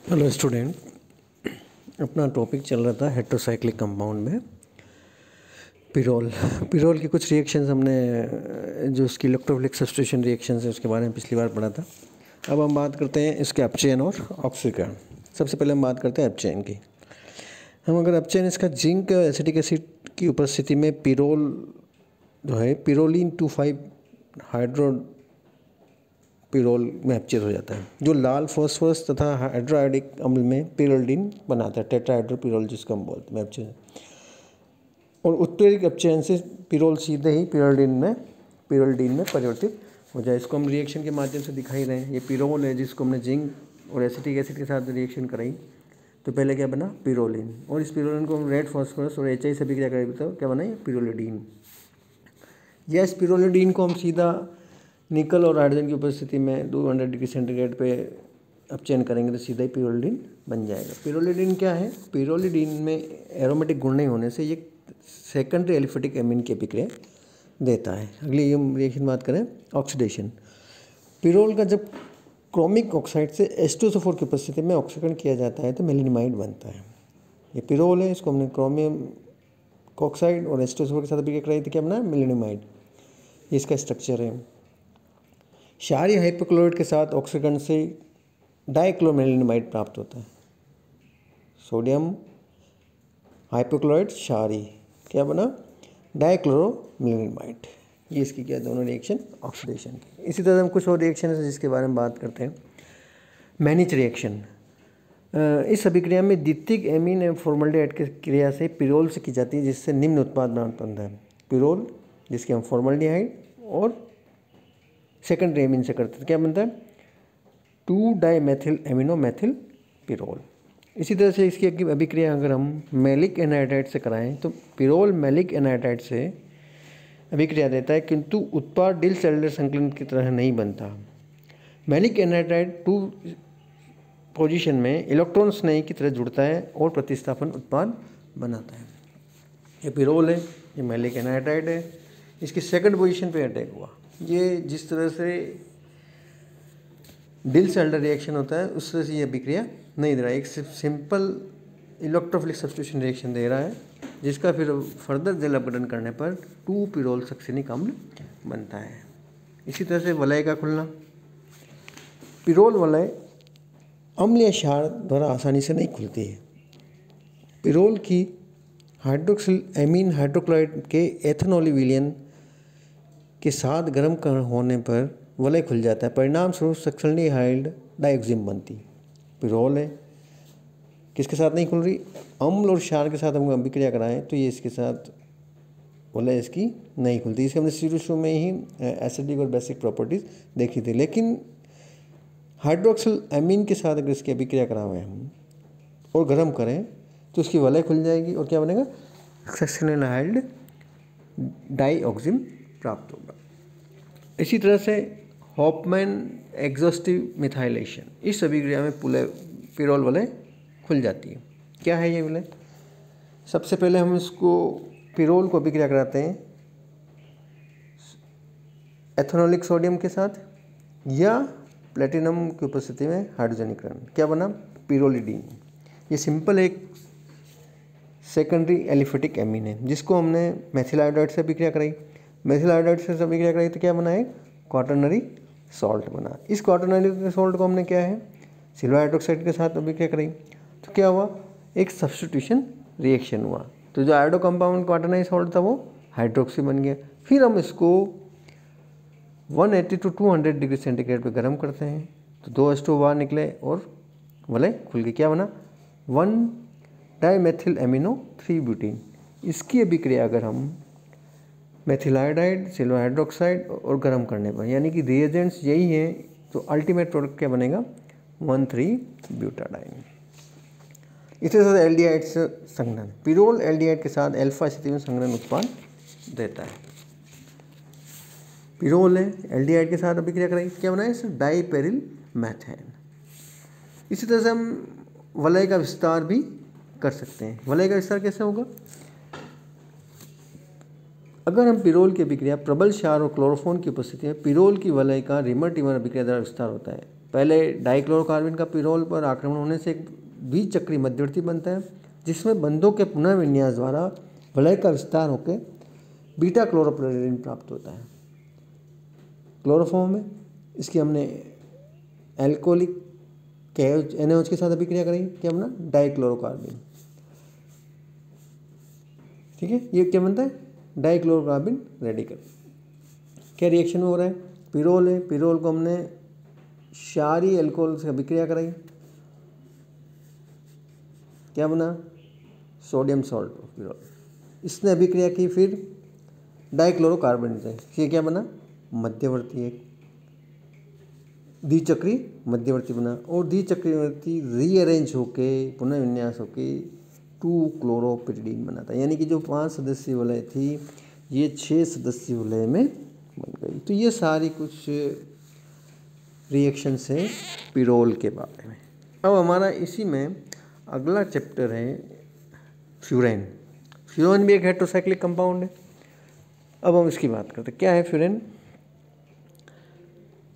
Hello student, अपना topic चल रहा था हेट्रोसाइक्लिक कंपाउंड में पिरोल की कुछ रिएक्शंस हमने जो उसकी इलेक्ट्रोफिलिक सब्स्टिट्यूशन रिएक्शंस है उसके बारे में पिछली बार पढ़ा था। अब हम बात करते हैं इसके अपचेन और ऑक्सीकरण। सबसे पहले हम बात करते हैं अपचेन की। हम अगर अपचेन इसका जिंक एसिटिक एसिड की उपस्थिति में पिरोल जो है पिरोलिन 2,5 हाइड्रो पिरोल में अपचेत हो जाता है, जो लाल फॉस्फोरस तथा हाइड्रोआयोडिक अम्ल में पिरोलिन बनाता है, टेट्राहाइड्रोपिरोल जिसको हम बोलते हैं अपचयन। और उत्प्रेरक अपचयन से पिरोल सीधे ही पिरोलिन में परिवर्तित हो जाए। इसको हम रिएक्शन के माध्यम से दिखा ही रहे हैं। ये पिरोल है जिसको हमने जिंक और एसिटिक एसिड के साथ रिएक्शन कराई तो पहले क्या बना पिरोलिन, और इस पिरोलिन को हम रेड फॉस्फोरस और HI से अभिक्रिया करें तो क्या बना ये पिरोलिडीन। या इस पिरोलिडीन को हम सीधा निकल और हाइड्रोजन की उपस्थिति में 200 डिग्री सेंटीग्रेड पे अपचयन करेंगे तो सीधा ही पिरोलिडीन बन जाएगा। पिरोलिडीन क्या है? पिरोलिडीन में एरोमेटिक गुण नहीं होने से ये सेकेंडरी एलिफेटिक एमीन की अभिक्रिया देता है। अगली हम रिएक्शन बात करें ऑक्सीडेशन। पिरोल का जब क्रोमिक ऑक्साइड से H2SO4 की उपस्थिति में ऑक्सीकरण किया जाता है तो मेलेनामाइड बनता है। ये पिरोल है, इसको हमने क्रोमियम ऑक्साइड और H2SO4 के साथ अभिक्रिया कराई तो क्या बना मेलेनामाइड। ये इसका स्ट्रक्चर है। क्षारीय हाइपोक्लोराइड के साथ ऑक्सीकरण से डाइक्लोरोमेलेनामाइड प्राप्त होता है। सोडियम हाइपोक्लोराइड क्षारीय क्या बना डाइक्लोरोमेलेनामाइड। ये इसकी क्या दोनों रिएक्शन ऑक्सीडेशन की। इसी तरह हम कुछ और रिएक्शन है जिसके बारे में बात करते हैं। मैनिच रिएक्शन। इस अभिक्रिया में द्वितीयक एमीन एवं फॉर्मल्डिहाइड की क्रिया से पिरोल से की जाती है जिससे निम्न उत्पाद प्राप्त होता है। पिरोल जिसके हम फॉर्मल्डिहाइड और सेकेंडरी एमीन से करते हैं क्या बनता है 2-डाइमेथिल एमिनो मैथिल पिरोल। इसी तरह से इसकी अभिक्रिया अगर हम मैलिक एनाइड्राइड से कराएं तो पिरोल मैलिक एनाइड्राइड से अभिक्रिया देता है किंतु उत्पाद डिल सेलुलर संकलन की तरह नहीं बनता। मैलिक एनाइड्राइड 2 पोजीशन में इलेक्ट्रॉन स्नेह की तरह जुड़ता है और प्रतिस्थापन उत्पाद बनाता है। ये पिरोल है, ये मैलिक एनाइड्राइड है, इसकी सेकंड पोजीशन पे अटैक हुआ। ये जिस तरह से डिल सेल्डर रिएक्शन होता है उस तरह से ये अभिक्रिया नहीं दे रहा है। एक सिंपल इलेक्ट्रोफिलिक सब्स्टिट्यूशन रिएक्शन दे रहा है जिसका फिर फर्दर जल अपघटन करने पर 2 पिरोल सक्सिनिक अम्ल बनता है। इसी तरह से वलय का खुलना। पिरोल वलय अम्ल या क्षार द्वारा आसानी से नहीं खुलती है। पिरोल की हाइड्रोक्सिल एमीन हाइड्रोक्लोराइड के एथेनॉल विलयन के साथ गर्म होने पर वलय खुल जाता है। परिणाम स्वरूप सक्सेल्डिहाइड डाइऑक्सिम बनती। पिरोल है, किसके साथ नहीं खुल रही? अम्ल और क्षार के साथ हम अभिक्रिया कराएं तो ये इसके साथ वलय इसकी नहीं खुलती। इसके हमने शुरू में ही एसिडिक और बेसिक प्रॉपर्टीज देखी थी। लेकिन हाइड्रोक्सिल एमीन के साथ अगर इसकी अभिक्रिया कराएं हम और गर्म करें तो इसकी वलय खुल जाएगी और क्या बनेगा सक्सेल्डिहाइड डाइऑक्सिम प्राप्त होगा। इसी तरह से हॉफमैन एग्जॉस्टिव मिथाइलेशन। इस अभिक्रिया में पिरोल वलय खुल जाती है। क्या है ये वलय? सबसे पहले हम इसको पिरोल को अभिक्रिया कराते हैं एथेनॉलिक सोडियम के साथ या प्लेटिनम की उपस्थिति में हाइड्रोजनीकरण। क्या बना पिरोलिडीन। ये सिंपल एक सेकेंडरी एलिफेटिक एमीन है जिसको हमने मेथिल आयोडाइड से अभिक्रिया कराई। मेथिल आयोडाइड से अभिक्रिया कराई तो क्या बना है क्वाटरनरी सॉल्ट बना। इस क्वाटरनरी सॉल्ट को हमने क्या है सिल्वर हाइड्रोक्साइड के साथ अभिक्रिया कराई तो क्या हुआ एक सब्स्टिट्यूशन रिएक्शन हुआ। तो जो आयोडो कंपाउंड क्वाटरनरी सॉल्ट था वो हाइड्रोक्सी बन गया। फिर हम इसको 180 to 200 डिग्री सेंटीग्रेड पे गर्म करते हैं तो 2H2O निकले और वलय खुल गई। क्या बना 1-डाइमेथिल एमिनो 3 ब्यूटीन। इसकी अभिक्रिया अगर हम मेथिल आयोडाइड सिल्वर हाइड्रोक्साइड और गर्म करने पर यानी कि रिएजेंट्स यही हैं तो अल्टीमेट प्रोडक्ट क्या बनेगा 1,3-ब्यूटाडाइन। इसी तरह से एल्डिहाइड से संघनन। पिरोल एल्डिहाइड के साथ अल्फा स्थिति में संघनन उत्पाद देता है। पिरोल है एल्डिहाइड के साथ अभिक्रिया कराई क्या बना है डाइपेरिल मैथेन। इसी तरह से हम वलय का विस्तार भी कर सकते हैं। वलय का विस्तार कैसे होगा? अगर हम पिरोल की अभिक्रिया प्रबल क्षार और क्लोरोफॉर्म की उपस्थिति में पिरोल की वलय का रिमर टिमर अभिक्रिया द्वारा विस्तार होता है पहले डाइक्लोरोकार्बन का पिरोल पर आक्रमण होने से एक द्विचक्री मध्यवर्ती बनता है जिसमें बंधों के पुनः विन्यास द्वारा वलय का विस्तार होकर बीटा क्लोरोप्लेरिन प्राप्त होता है। क्लोरोफॉर्म में इसकी हमने एल्कोहलिक NaOH के साथ अभिक्रिया करेंगे, क्या बना, डाइक्लोरोकार्बन। ठीक है, ये क्या बनता है, डाइक्लोरोकार्बन रेडिकल। क्या रिएक्शन में हो रहा है, पिरोल है, पिरोल को हमने क्षारीय अल्कोहल से अभिक्रिया कराई, क्या बना, सोडियम सॉल्ट पिरोल। इसने अभिक्रिया की फिर डाइक्लोरोकार्बन से, ये क्या बना, मध्यवर्ती, एक द्विचक्री मध्यवर्ती बना, और द्विचक्री रीअरेंज होके पुनः विन्यास होके 2-क्लोरोपिरिडीन बनाता है। यानी कि जो 5 सदस्यीय वलय थी ये 6 सदस्यीय वलय में बन गई। तो ये सारी कुछ रिएक्शन है पिरोल के बारे में। अब हमारा इसी में अगला चैप्टर है फ्यूरेन। फ्यूरेन भी एक हेटेरोसाइक्लिक कंपाउंड है। अब हम इसकी बात करते हैं, क्या है फ्यूरेन,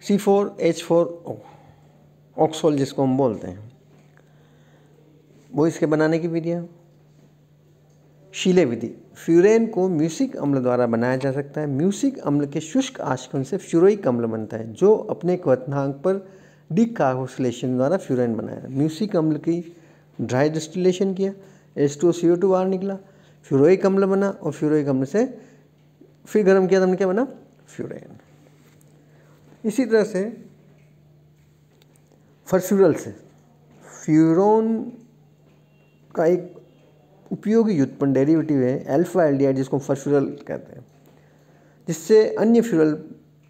C4H4O ऑक्सोल जिसको हम बोलते हैं, वो इसके बनाने की विधियाँ, शीले विधि। फ्यूरेन को म्यूसिक अम्ल द्वारा बनाया जा सकता है। म्यूसिक अम्ल के शुष्क आश्रन से फ्यूरोइक अम्ल बनता है जो अपने क्वथनांक पर डिकार्बोक्सिलेशन द्वारा फ्यूरेन बनाया। म्यूसिक अम्ल की ड्राई डिस्टिलेशन किया, H2CO2 बाहर निकला, फ्यूरोइक अम्ल बना, और फ्यूरोइक अम्ल से फिर गर्म किया तो हमने क्या बना, फ्यूरेन। इसी तरह से फर्फ्यूरल से फ्यूरोन का एक उपयोगी व्युत्पन्न डेरिवेटिव है अल्फा एल्डिहाइड जिसको फर्फ्यूरल कहते हैं, जिससे अन्य फ्यूरल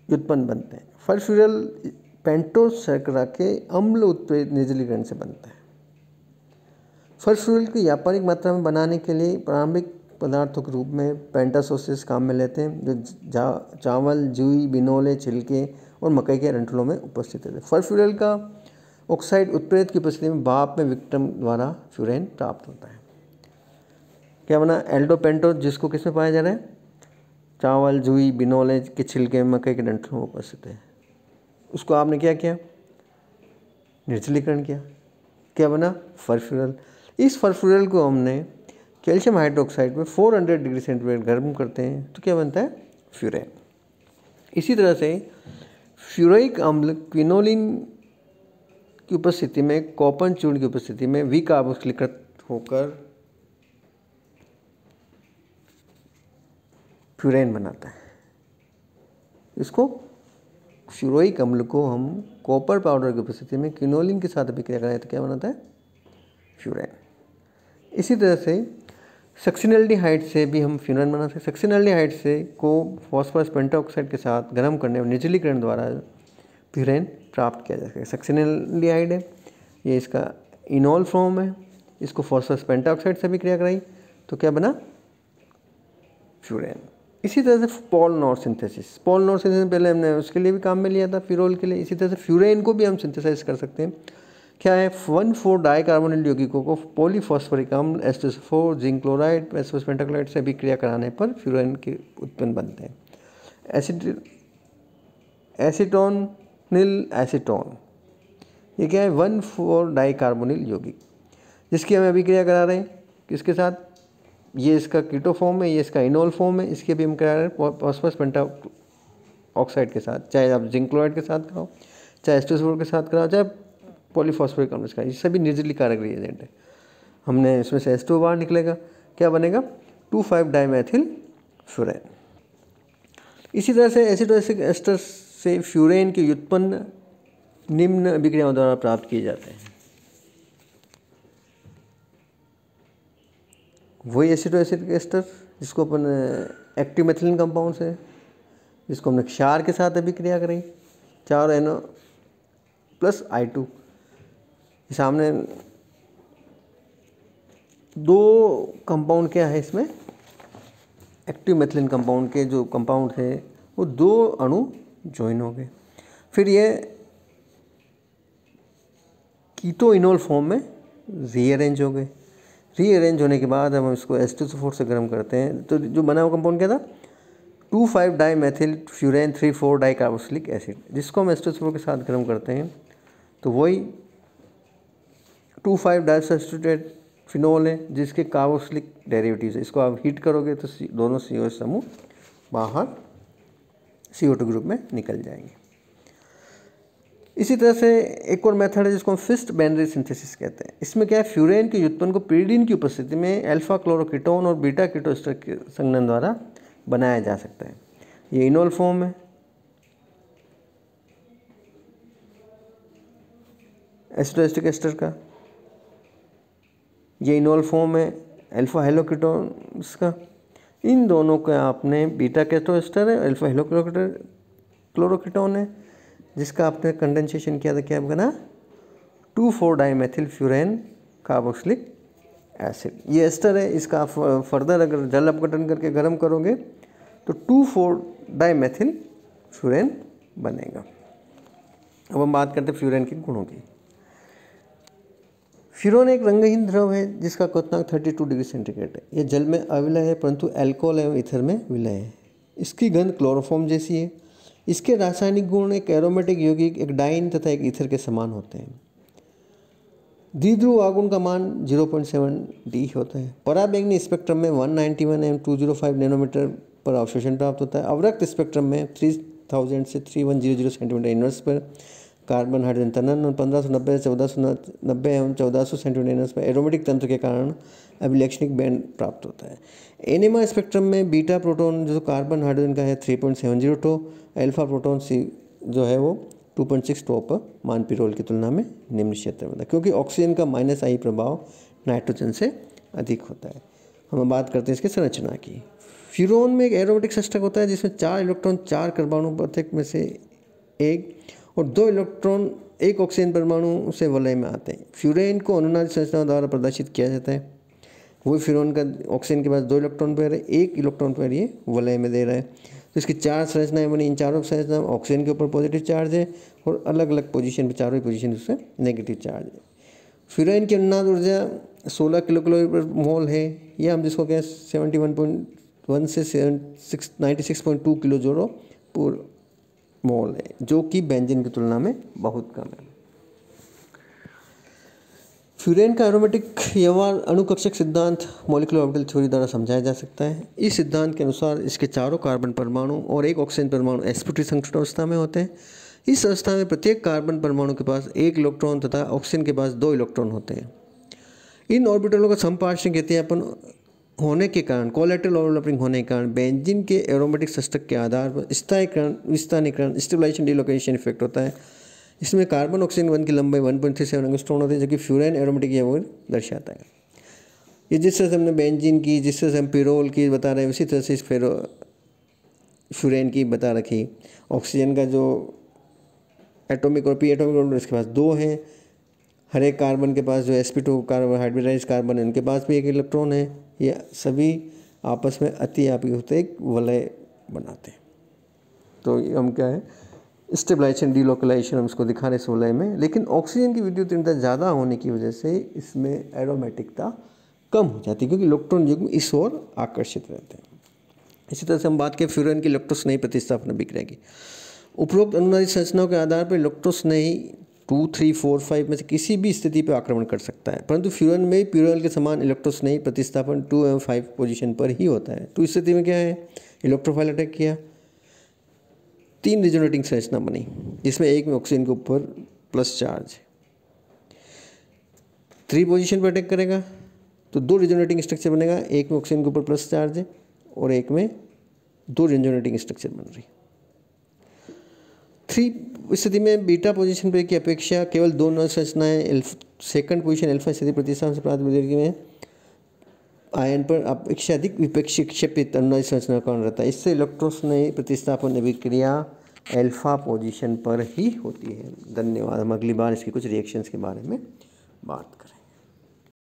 व्युत्पन्न बनते हैं। फर्फ्यूरल पेंटोस शर्करा के अम्ल उत्प्रेरित निर्जलीकरण से बनता है। फर्फ्यूरल की व्यापारिक मात्रा में बनाने के लिए प्रारंभिक पदार्थों के रूप में पेंटासोसिस काम में लेते हैं जो चावल, जूई, बिनोले, छिलके और मकई के रंठलों में उपस्थित रहते हैं। फर्फ्यूरल का ऑक्साइड उत्प्रेरित की उपस्थिति में भाप में विक्टिम द्वारा फ्यूरेन प्राप्त होता है। क्या बना, एल्डोपेंटोस जिसको किस में पाया जा रहा है, चावल, जूई, बिनोले के छिलके, मकई के डंठलों में उपस्थित है। उसको आपने क्या किया, निर्जलीकरण किया, क्या बना, फर्फ्यूरल। इस फर्फ्यूरल को हमने कैल्शियम हाइड्रोक्साइड में 400 डिग्री सेंटीग्रेड गर्म करते हैं तो क्या बनता है, फ्यूरेन। इसी तरह से फ्यूरोइक अम्ल क्विनोलिन की उपस्थिति में कॉपर चूर्ण की उपस्थिति में विकार्बोक्सिलीकृत होकर फ्यूरेन बनाता है। इसको फ्यूरोइक अम्ल को हम कॉपर पाउडर की उपस्थिति में क्विनोलिन के साथ अभिक्रिया कराएं तो क्या बनाता है, फ्यूरेन। इसी तरह से सक्सिनल्डिहाइड से भी हम फ्यूरेन बना सकते हैं। सक्सिनल्डिहाइड से को फॉस्फोरस पेंटाऑक्साइड के साथ गर्म करने और निर्जलीकरण द्वारा फ्यूरेन प्राप्त किया जा सकता है। सक्सिनल्डिहाइड है, ये इसका इनॉल फॉर्म है, इसको फॉस्फोरस पेंटाऑक्साइड से अभिक्रिया कराई तो क्या बना, फ्यूरेन। इसी तरह से पॉलनॉर सिंथेसिस, पॉलनॉर सिंथेसिस पहले हमने उसके लिए भी काम में लिया था, फिरोल के लिए। इसी तरह से फ्यूरेन को भी हम सिंथेसाइज कर सकते हैं। क्या है, 1,4 डाइकार्बोनिल यौगिकों को पॉलीफॉस्फोरिक अम्ल H2SO4 zinc chloride phosphorus pentachloride से अभिक्रिया कराने पर फ्यूरेन के उत्पन्न बनते हैं। एसीटोनिल एसीटोन, ये क्या है, 1,4 डाइकार्बोनिल यौगिक जिसकी हमें अभिक्रिया करा रहे हैं किसके साथ, ये इसका कीटो फॉर्म है, ये इसका इनोल फॉर्म है, इसके भी हम करा रहे हैं फॉस्फोरस पेंटाऑक्साइड के साथ, चाहे आप जिंक क्लोराइड के साथ कराओ, चाहे H2SO4 के साथ कराओ, चाहे पॉलीफॉस्फोरिक अम्ल का, ये सभी निर्जलीकारक रिएजेंट है। हमने इसमें से H2 बाहर निकलेगा, क्या बनेगा, 2,5 डाइमेथिल फ्यूरेन। इसी तरह से एसिडोएसिक एस्टर से फ्यूरेन के व्युत्पन्न निम्न अभिक्रियाओं द्वारा प्राप्त किए जाते हैं। वही एसिडोएसिक एस्टर जिसको अपन एक्टिव मेथिलीन कंपाउंड से, जिसको हमने क्षार के साथ अभिक्रिया करी, 4 NO + I2, सामने 2 कंपाउंड क्या है इसमें, एक्टिव मेथिलीन कंपाउंड के जो कंपाउंड है वो 2 अणु ज्वाइन हो गए, फिर ये कीटो इनोल फॉर्म में रीअरेंज हो गए। रीअरेंज होने के बाद हम इसको H2SO4 से गर्म करते हैं तो जो बना हुआ कंपाउंड क्या था, 2,5 डाइमेथिल फ्यूरेन 3,4 डाइकार्बोक्सिलिक एसिड, जिसको हम H2SO4 के साथ गर्म करते हैं तो वही 2,5 डाइसब्स्टिट्यूटेड फिनोल है जिसके कार्बोक्सिलिक डेरिवेटिव्स है। इसको आप हीट करोगे तो दोनों COH समूह बाहर CO2 ग्रुप में निकल जाएंगे। इसी तरह से एक और मेथड है जिसको हम फिस्ट बाइनरी सिंथेसिस कहते हैं। इसमें क्या है, फ्यूरेन के व्युत्पन्न को pyridine की उपस्थिति में अल्फा क्लोरोकीटोन और बीटा कीटोएस्टर के संघनन द्वारा बनाया जा सकता है। ये इनोल फॉर्म है, एसिडोएस्टिक एस्टर का। ये इनोल फॉर्म है अल्फा हेलोकीटोन्स का। इन दोनों का आपने बीटा कीटोएस्टर है, अल्फा क्लोरोकीटोन है, जिसका आपने कंडेंसेशन किया था, क्या बना 2,4-डाइमेथिल फ्यूरेन कार्बोक्सिलिक एसिड। ये एस्टर है, इसका आप फर्दर अगर जल अपघटन करके गर्म करोगे तो 2,4-डाइमेथिल फ्यूरेन बनेगा। अब हम बात करते हैं फ्यूरेन के गुणों की। फ्यूरेन एक रंगहीन द्रव है जिसका क्वथनांक 32 डिग्री सेंटीग्रेड है। यह जल में अविलय है परंतु अल्कोहल एवं ईथर में विलय है। इसकी गंध क्लोरोफॉर्म जैसी है। इसके रासायनिक गुण एक एरोमेटिक यौगिक, एक डाइन तथा एक ईथर के समान होते हैं। द्विध्रुव आगुण का मान 0.7D होता है। पराबैंगनी स्पेक्ट्रम में 191 एवं 205 नैनोमीटर पर अवशोषण प्राप्त होता है। अवरक्त स्पेक्ट्रम में 3000 से 3100 सेंटीमीटर इनवर्स पर कार्बन हाइड्रोजन तनन और 1590 से 1490 एवं 1400 सेंटीमीटर इनवर्स पर एरोमेटिक तंत्र के कारण अभिलक्षणिक बैंड प्राप्त होता है। एनेमा स्पेक्ट्रम में बीटा प्रोटॉन जो कार्बन हाइड्रोजन का है 3.70 अल्फा प्रोटॉन जो है वो 2.62 पर मान पिरोल की तुलना में निम्न क्षेत्र में था, क्योंकि ऑक्सीजन का -I प्रभाव नाइट्रोजन से अधिक होता है। हम बात करते हैं इसकी संरचना की। फ्यूरोन में एक एरोमेटिक षष्ठक होता है जिसमें 4 इलेक्ट्रॉन 4 परमाणु प्रत्येक में से एक और 2 इलेक्ट्रॉन एक ऑक्सीजन परमाणु से वलय में आते हैं। फ्यूरेन को अनुनादी संरचनाओं द्वारा प्रदर्शित किया जाता है। वही फ्यूरोन का ऑक्सीजन के पास 2 इलेक्ट्रॉन पेयर है, 1 इलेक्ट्रॉन पेयर ये वलय में दे रहा है। तो इसकी 4 संरचनाएं बनी। इन चारों संरचना ऑक्सीजन के ऊपर पॉजिटिव चार्ज है और अलग अलग पोजीशन पर, चारों ही पोजीशन उससे नेगेटिव चार्ज है। फ्यूरेन की अनुनाद ऊर्जा 16 किलोकैलोरी पर मोल है, या हम जिसको कहें 71.1 से 96.2 किलो जोरो पर मोल है, जो कि बेंजीन की तुलना में बहुत कम है। फ्यूरेन का एरोमेटिक व्यवहार अणुकक्षक सिद्धांत मॉलिक्यूलर ऑर्बिटल थ्योरी द्वारा समझाया जा सकता है। इस सिद्धांत के अनुसार इसके चारों कार्बन परमाणु और एक ऑक्सीजन परमाणु sp2 संकट अवस्था में होते हैं। इस अवस्था में प्रत्येक कार्बन परमाणु के पास 1 इलेक्ट्रॉन तथा ऑक्सीजन के पास 2 इलेक्ट्रॉन होते हैं। इन ऑर्बिटलों का समपार्श्विक गतियापन होने के कारण, कोलैटरल ओवरलैपिंग होने के कारण बेंजीन के एरोमेटिक षष्ठक के आधार पर स्थायीकरण, विस्थानीकरण, स्टेबलाइजेशन, डिलोकेशन इफेक्ट होता है। इसमें कार्बन ऑक्सीजन बंध की लंबाई 1.37 एंगस्ट्रॉन होती है, जो कि फ्यूरेन एरोमेटिक व्यवहार दर्शाता है। ये जिस तरह से हमने बेंजीन की, जिस तरह से हम पिरोल की बता रहे हैं, उसी तरह से इस फ्यूरेन की बता रखी। ऑक्सीजन का जो एटॉमिक और पी एटॉमिक इसके पास 2 हैं। हर एक कार्बन के पास जो sp2 कार्बन हाइब्रिडाइज कार्बन है उनके पास भी 1 इलेक्ट्रॉन है। ये सभी आपस में अति आपी होते एक वलय बनाते हैं। तो हम क्या है, स्टेबलाइजेशन, डिलोकलाइजेशन हम इसको दिखा रहे इस वलय में। लेकिन ऑक्सीजन की विद्युत तीव्रता ज़्यादा होने की वजह से इसमें एरोमेटिकता कम हो जाती है, क्योंकि इलेक्ट्रॉन युग्म इस ओर आकर्षित रहते हैं। इसी तरह से हम बात करें फ्यूरेन की इलेक्ट्रोस्नेही प्रतिस्थापन अभिक्रिया की। उपरोक्त अनुनादी संरचनाओं के आधार पर इलेक्ट्रोस्नेही 2, 3, 4, 5 में से किसी भी स्थिति पर आक्रमण कर सकता है, परंतु फ्यूरेन में पिरोल के समान इलेक्ट्रोस्नेही प्रतिस्थापन 2 एवं 5 पोजीशन पर ही होता है। तो इस स्थिति में क्या है, इलेक्ट्रोफाइल अटैक किया, 3 रिजोनेटिंग संरचना बनी, जिसमें एक में ऑक्सीजन के ऊपर प्लस चार्ज है। 3 पोजीशन पर अटैक करेगा तो 2 रिजोनेटिंग स्ट्रक्चर बनेगा, एक में ऑक्सीजन के ऊपर प्लस चार्ज है और एक में 2 रिजोनेटिंग स्ट्रक्चर बन रही। 3 स्थिति में बीटा पोजीशन पर की अपेक्षा केवल 2 नई संरचनाएं सेकंड पोजीशन अल्फा स्थिति प्रतिस्थापन से प्राप्त विद्युत में आयन पर अपेक्षा अधिक विक्षेपित अनुनादी संरचना का कारण रहता है। इससे इलेक्ट्रोस्नेही प्रतिस्थापन अभिक्रिया अल्फा पोजीशन पर ही होती है। धन्यवाद। हम अगली बार इसके कुछ रिएक्शंस के बारे में बात करें।